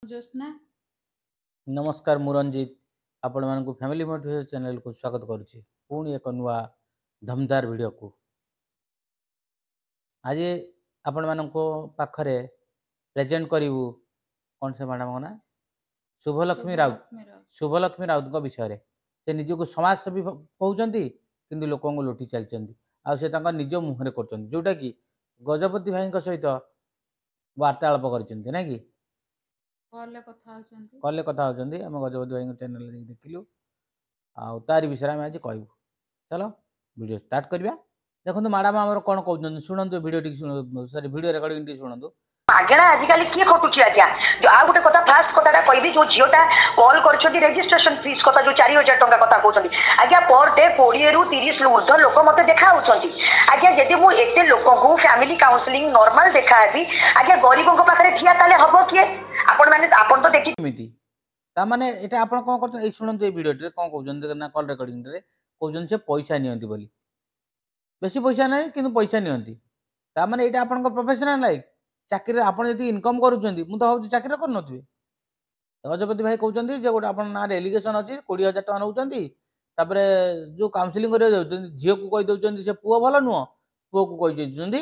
ज्योत्ना नमस्कार मु रंजित आपण मानक फैमिली मोटिवेशन चैनल को स्वागत करुच्ची पुणी एक नुआ धमदार वीडियो को आज आपण मानक पाखरे प्रेजेंट करू कौन से मैडम ना शुभलक्ष्मी राउत विषय से निजक समाजसेवी कहते कि लोक लुटि चलती आसे निज मुहर करोटा कि गजपति भाई सहित वार्तालाप कर कि कल कथा होती आम गजपति भाई चैनल देखिलु तारी विषय में आज कहू चलो वीडियो स्टार्ट करवा देखो मैडम आम कौन कहते शुणु वीडियो सॉरी वीडियो रिकॉर्डिंग शुणु आज्ञा आजिकल किए खटुची आज्ञा जो आ गोटे कथा फास्ट कथा कहबी जो झीटा कॉल कर रेजिस्ट्रेशन फीस कथा जो 4000 टंका कथा कहते आज्ञा पर डे 20 रु 30 ऊर्ध लोक मत देखा आज्ञा जदि मुझे एत लोक को फैमिली काउंसलिंग नॉर्मल देखा आज्ञा गरीबों पाखे ठिया ताले हम किए आपण माने आपण तो देखि तामाने एटा आपण कोन करत ए सुनन ए वीडियो रे कोन कहउजन ना कॉल रिकॉर्डिंग रे कहउजन से पैसा नियंती बोली बेसी पैसा नै किंतु पैसा नियंती तामाने एटा आपण को प्रोफेशनल लाइक चाकरी आपण यदि इनकम करूचंदी मु तो भाबु चाकरी कर नथुवे गजपति भाई कहउचंदी जे गोटा आपण ना एलिगेशन अछि 20000 टका नउचंदी तापरे जो काउंसलिंग करे जाउचंदी झियो को कहि दउचंदी से पुओ भलो नुओ पुओ को कहि दउचंदी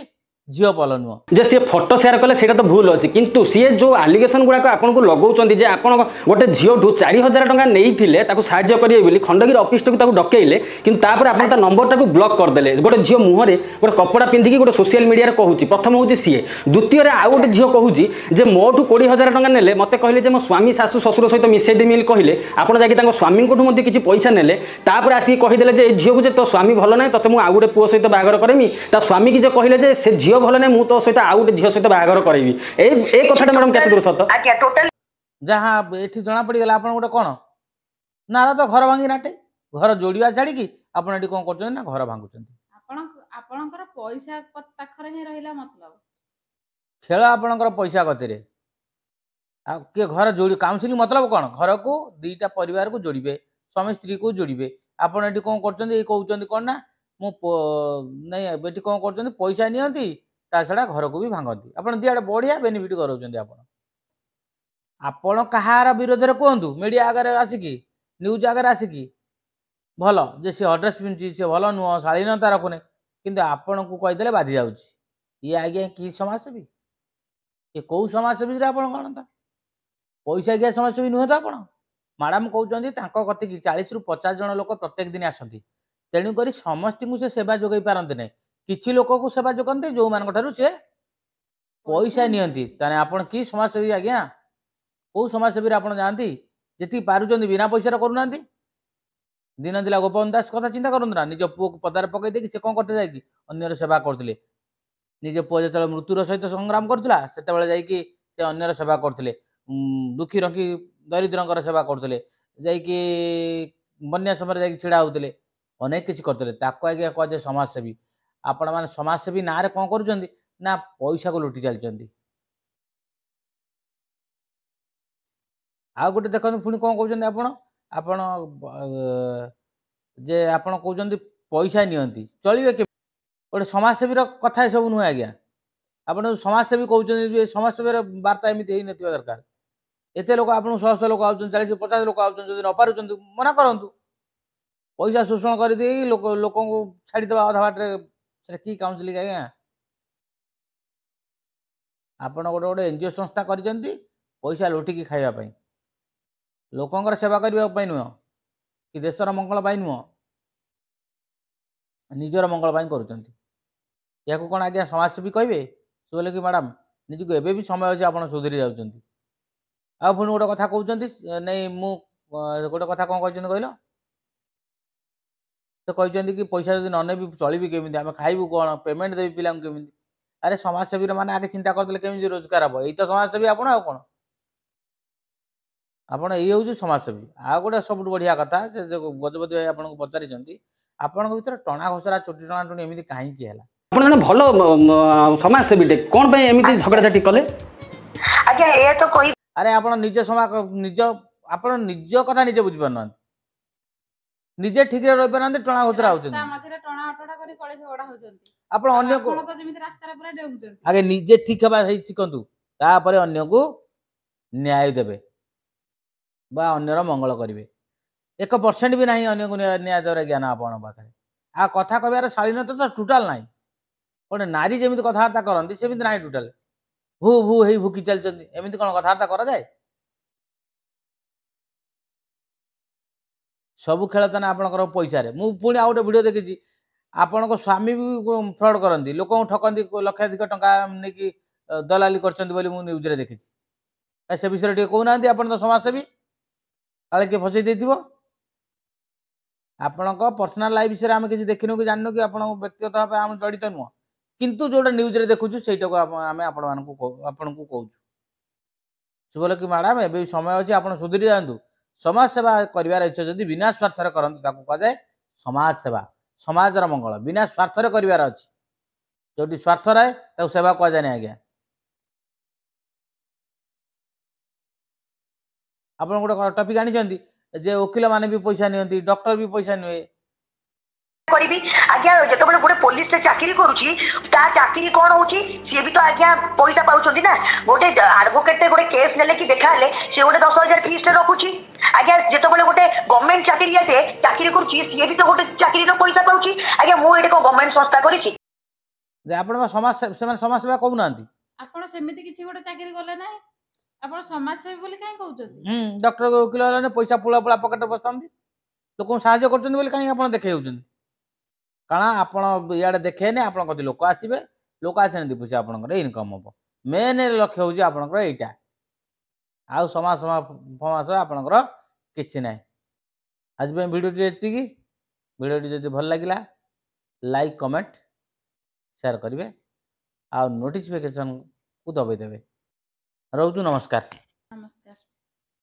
झील भल नुह जे सी फोटो सेयार कले सेटा तो भूल अच्छी किंतु सी जो आलिगेसन गुड़ाक आपन को लगाउछन जे आपन गोटे झीठू 4000 टका नहीं साहाय्य करिए बोली खंडगिरी ऑफिस को डकैले किंतु तापर आपन ता नंबर टाको ब्लॉक करदेले गोटे झील मुहरे गोटे कपड़ा पिंधिकी गोटे सोशल मीडिया रे कहूची प्रथम होची सी द्वितीय रे आ गोटे झील कहूची जे मोठू 20000 टका नेले मते कहले जे मो स्वामी सासु ससुर सहित मिसेइ देमिल कहले आपन जाकी तांको स्वामी कोठू मध्ये किछि पैसा नेले तापर आसी कहि देले जे झील को जे तो स्वामी भलो नै तते मु आ गोटे पुओ सहित बागर करेमी ता स्वामी की जे कहले जे से झील भल नै मु तो सहित आ गोटे झील सहित बागर करैबी ए कथाटा मैडम केते दूर सत आज्ञा टोटल जहां एठी जना पड़ी गेला आपन गोटे कोन नारा तो घर भांगी नाटे घर जोड़िया छाड़ी कि आपन एठी कोन करछन ना घर भांगुछन आपनकर पैसा पाखरे हे रहिला मतलब खेल आपनकर पैसा गतिरे आ के घर जोड़ी काउंसलिंग मतलब कोन घर को दुईटा परिवार को जोड़िबे स्वामी स्त्री को जोड़िबे आपन एठी कोन करछन ए कहउछन कोन ना मु नै एठी कोन करछन पैसा नियंती ता छड़ा घर को भी भांगती आपन दियाडे बढ़िया बेनिफिट करोचंदी आपन आपण कहार विरोध रे कहंतु मीडिया आगे आसिकी न्यूज आगे आसिकी भल जे से एड्रेस पिंची से भल नुह शालीनता रखुने किंतु आपण को कहिदेले बाधी जाउची ये आगे की समाजसेवी ये कौ समाजसेवी रे आपण कोनता पैसा गया समाजसेवी नुह तो आपण मैडम कहउचंदी तांको कति की 40 रु 50 जन लोक प्रत्येक दिन आसंती तेणु करी समस्त को से सेवा जोगई पारंते नै किछि लोक को सेवा जोगंती जो मान ठारू से पैसा नियंती ताने आपण की समाजसेवी आज्ञा कौ समाजसेवी रे आपण जानती जेती पारुचंदी बिना पैसा रे करूनांती दिन दिला गोपन दास कथा चिंता करंतु ना निज पुओ को पदार पकई दे कि से कोन करते जाय कि अन्यर सेवा करथिले निज पुओ जेतले मृत्युर सहित संग्राम करथुला सेते बेले जाय कि से अन्यर सेवा करथिले दुखी रखी दरिद्रंकर सेवा करथिले जाय कि बन्या समय जाय कि छिड़ा होतले अनेक किछि करथिले ताको आज्ञा कह जे समाजसेवी आपण माने समाजसेवी ना रे कोन करूचंदी ना पैसा को लुटि चलचंदी आ गोटे देखन पुनी कोन कहउचंदी आपण जे आपण कहउचंदी पैसा नियंती चलिबे के गोटे समाजसेवी रो कथा सब नु आज्ञा आपण समाजसेवी कहउचंदी जे समाजसेवी रो वार्ता एमिति हेइ नथिबा दरकार एते लोक आपण 100 लोक आउचन 40 50 लोक आउचन जदि न पारुचंदी मना करंतु पैसा शोषण कर दे लोक को छाड़ी देबा अधा बाटे से की काउंसलिंग आज्ञा आपण गोटे गोटे एनजीओ संस्था करिसेंती पैसा लुटिकी खाइबा पई लोकंकर सेवा करबा पई नुह कि देशर मंगल पई नुह निजर मंगल पई करूचंती याको कोन आज्ञा समाजसेवी कहबे सोले कि मैडम निजको एबे भी समय अछि आपण सुधरी जाउचंती आ पुनी गोटे कथा कहउचंती नै मु गोटे कथा कोन कहउचंती कहलो तो कहते कि पैसा जब नने भी चलि केमी आम खाइबू कौन पेमेंट देवी पिला केमी अरे समाजसेवी मैंने आगे चिंता करदे केमी रोजगार हम यही तो समाजसेवी आप कौन आपड़ ये हूँ समाजसेवी आ गोटे सब बढ़िया कथा से गजपति भाई आपको पचारि आपण भर टणा घोषरा चोटी टणा टुणी एमती कहीं है आपन भल समाजसेवी कौन पे एमती झगड़ाझाटी कले आज्ञा ए तो कोई अरे आप निज निज आप निज कथा निजे बुझी पार निजे ठीक रे रहि पारन टणा घोषरा होचन टणा अटडा करी कळे झगड़ा होचंती आपण अन्य को तो जेमिति रास्ता रे पूरा डेउचंती आगे निजे ठीक हेबा शिखंतु तापर अन्य को न्याय देवे बा अन्यर मंगल करेंगे 1% भी नहीं अन्य को न्याय देवर ज्ञान आपण पाखे आ कथा कहार शालीनता तो टोटाल ना गोटे नारी जमी कथबार्ता करती सेमती ना टोटाल भू भू हे भूकी चलती एमती कौन कथबार्ता करा जाए सबू खेल तो आपंकर पैसा मुझे आउ गोटे भिडियो देखी आपण को स्वामी भी फ्रड करती लोक ठकती लक्षाधिक टंका नहीं दलाली कर न्यूज रे देखी से विषय टे कहना आप तो समाजसेवी काले किए फसई दे आपण पर्सनाल लाइफ विषय आम किसी देखने कि जानू कि आप व्यक्तिगत भाव आम जड़ित नुह किंतु जोटा न्यूज रे देखुचु सेटा को आम आपण को कहूँ शुभल कि मैडम ए समय अच्छे आप सुधरी जातु समाज सेवा कर इच्छा जदि बिना स्वार्थ करते कहुए समाज सेवा समाजर मंगल बिना स्वार्थ करार अच्छी जो स्वार्थ रहे सेवा कहुए आज्ञा आप गोटे टपिक आनी जे वकिल माने भी पैसा नियंती डॉक्टर भी पैसा नुए करी आज्ञा जो गोटे पुलिस से चाकरी करुची चाकरी कौन होची सी भी तो आज्ञा पैसा पाउछंती ना गोटे एडवोकेट गोटे केस नेले कि देखा ले सी गोटे 10,000 फीस रखुची आज्ञा जो गोटे गवर्नमेंट चाकरी आसे चाकरी करुची सी भी तो गोटे चाकरी पैसा पाउची आज्ञा मु एटे को गवर्नमेंट संस्था करिछि जे आपण समाज सेवा कहूना आपण सेमिति किछि गोटे चाकरी करले नाही आपण समाज सेवी बोली काई कहउछन डॉक्टर वकील वाले पैसा पुला पुला पकेट बसतांती लोक साहाय्य करछन बोली काई आपण देखै होछन कारण आपण इाड़े देखेने आप लोक आसवे लोक आसे पैसा आप इनकम हम मेन लक्ष्य हूँ आपंकर यहीटा आउ समाज समाज आपंकर किसी ना आज भिडियो भिडियो जब भल लगे लाइक कमेंट शेयर करेंगे आ नोटिफिकेशन को दबाई देवे रोचु नमस्कार।